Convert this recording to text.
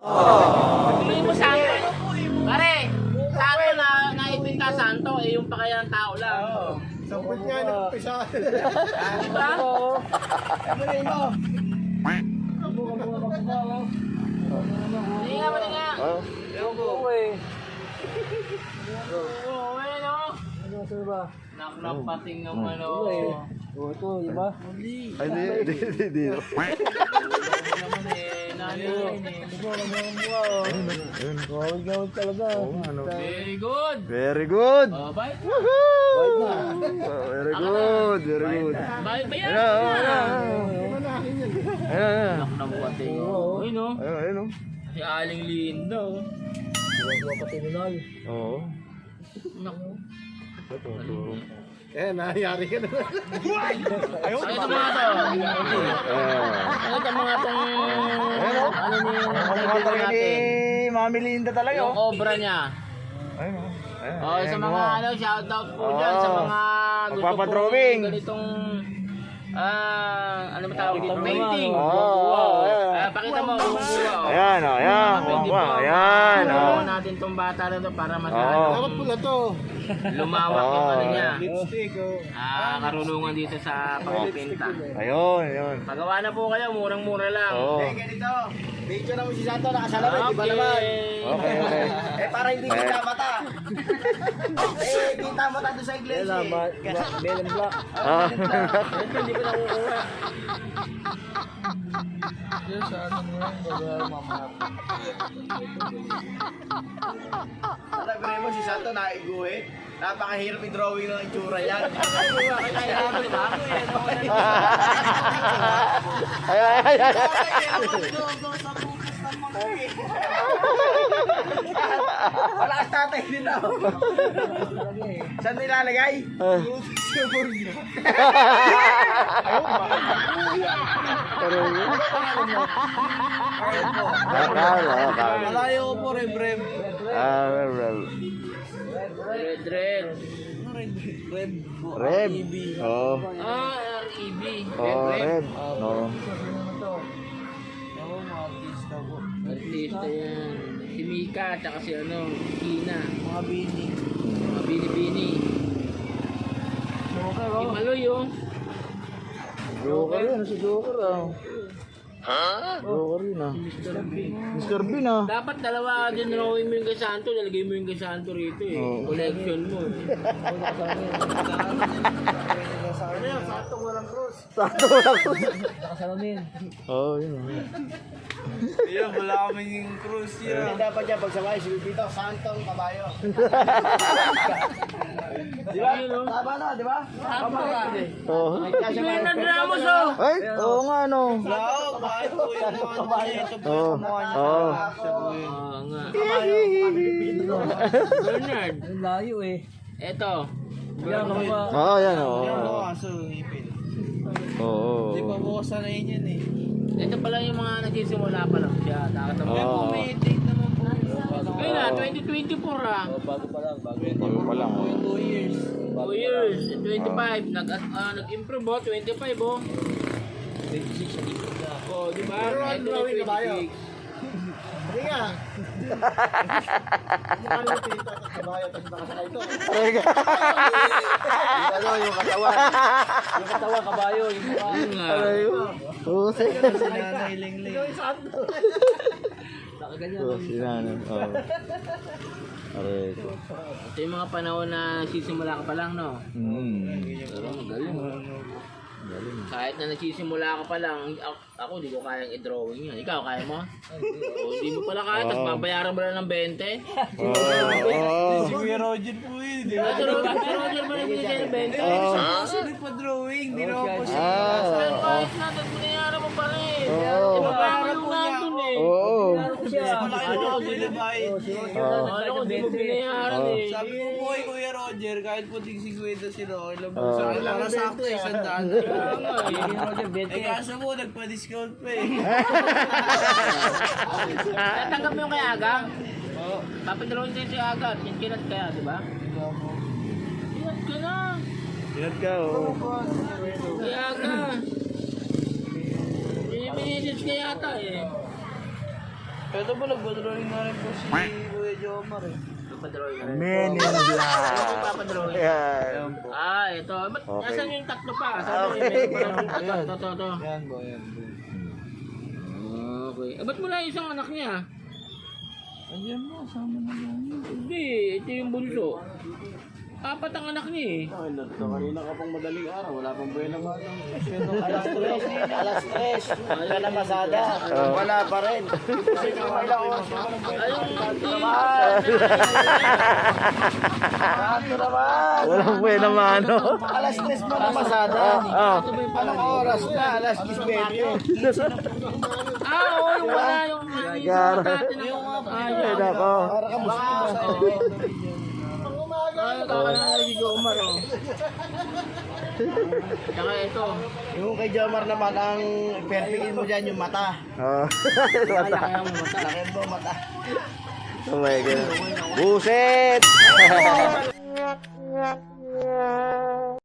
Pili mo santo. Pare, santo na naipinta santo, eh yung pakayang tao lang. Sampul nga nagpisa. Diba? Hindi nga, mali nga. Oo, ayun o. Naklapating ng ano. Ito, iba? Ay, di. Naman eh, nani yun eh. Gawin talaga. Very good. Very good. Oh, bye. Very good. Very good. Bye ba yan? Ayan. Naklapating. Ayun o. Ayun, oh. Si Aling Linda o. Iba pati nunal. Oo. Naku. Nangyari ka na. Ano itong mga to? Ano itong mga tong... Ano ni yung kaibigan natin? Mami Linda talaga, Yung obra niya. Ayun, oh. Oh, sa mga ano, shoutout po dyan sa mga gusto Magpapadrawing. pong ganitong ano ba tawag dito? Painting. Oh, Pakita mo kung buwa. Ayan, oh, ayan. Pwede po. Ayan, oh. Tulungan natin tong bata na to para mas Dapat pula to. lumawak yung ano niya. Lipstick, oh. Karunungan dito sa pagpipinta. Ayun, ayun. Pagawa na po kayo, murang-mura lang. Oo. Ganito. Video na mo si Santo nakasalamin, di ba naman? Okay, okay. Para hindi kita mata. Kita mata doon sa iglesia. Bell and black. Ah. Ito, hindi ko nakukuha. Yun sa ano mo yan, gagawin mamaya. Sabi mo si Santo naiguhit. Napakahirap i-drawing ng itsura yan. Wala ka tatay din ako. Saan nilalagay? Malayo ko po, Rem. Red, red. Red. Oh. REB. Oh, red. No. Artista yan. Si Mika, tsaka si ano, Kina. Mga bini. Mga bini-bini. Si Maloy oh. Joker yun, si Joker ah. Joker yun ah. Mr. Bean ah. Dapat dalawa din drawing mo yung kay Santo, nalagay mo yung kay Santo rito eh. Oo. Collection mo eh. Ano yan? Santo walang cross. Nakasalamin. Oh, yun ah. Ayun, wala kami yung cross yan. Dapat yan, pagsabay, si Pipito, Santong kabayo. Di ba? Tama na, di ba? Tama na. Oh. Fernand Ramos oh! Ay, oo nga no. Oo, bakit po yung mga kabayo? Oo. Oo. Oo nga. Bernard. Ang layo eh. Eto. Yan, ano ba? Oo, yan oo. Aso, ngipin. Oo. Di ba bukas na yun eh? Ito pala yung mga nagsisimula pa lang siya. Nakatama. Oo. May date naman po. Ayun na, 2024 ah. Bago pa lang, bago. Bago pa lang. 2 years. 2 years, 25. Nag-improve oh, 25 oh. 26 sa dito na. Oh, di ba? Pero ang Ito drawing na kabayo. 26. Hindi nga. Mukha mo Pipito at kabayo, tapos nakasakay ito. Ano yung katawan? Yung katawa, kabayo, yung mukha. Ayun nga. Oo, si Nanay Lingling. Nakaganyan. Oo, si Nanay. Oo. Aray ko. Ito yung mga panahon na sisimula ka pa lang, no? Pero magaling. Kahit na nagsisimula ka pa lang, ako di ko kayang i-drawing yan. Ikaw, kaya mo? O, di mo pala kaya, tapos babayaran mo lang ng 20. Oo. Si Kuya Roger po yun, di ba? Pero Roger mo rin binigay ng 20. Kasi nagpa-drawing, di naman po siya. Pero kahit na, tapos binayaran mo pa rin. Oo. Ibabayaran mo nandun eh. Oo. Malaki na ako binabay. Ano ko, di mo binayaran eh. Sabi ko po kay Kuya Roger, kahit po tig 50 sila, okay lang po sa akin. Para sakto, 100. Eh kaso po, nagpa-discount pa eh. Tatanggap mo yung kay Aga? Oo. Papadrawin tayo si Aga. Yan kinat kaya, di ba? Kinat ka na. Ingat ka, oo. Kay Aga. May message ka yata eh. Ito po, nagpa-drawing na rin po si Kuya Jomar eh. Papadrawing ka rin. Men in Ano Black. papadrawing? Yan. Ah, ito. Ba't Okay. asan yung tatlo pa? Sabi Okay. ito. Yan po, yan po. Okay. Ba't mo na isang anak niya? Ayan mo, sama na yan. Hindi, ito yung bunso. Apat ang anak niya eh. Ay, kanina ka pang madaling araw, wala pang buhay naman. Alas 3. Wala na masada. Wala pa rin. Walang buhay naman, no? Alas 3 pa na masada. Anong oras na? Alas 10:20. Oo, yung wala, yung Gara. Ay, nako. Para ka Ay, kakalang si Jomar, oh. Tsaka ito. Yung kay Jomar naman, ang perfectin mo dyan yung mata. Oh. Kaya mo mata. Laki mo mata. Oh my God. Buset!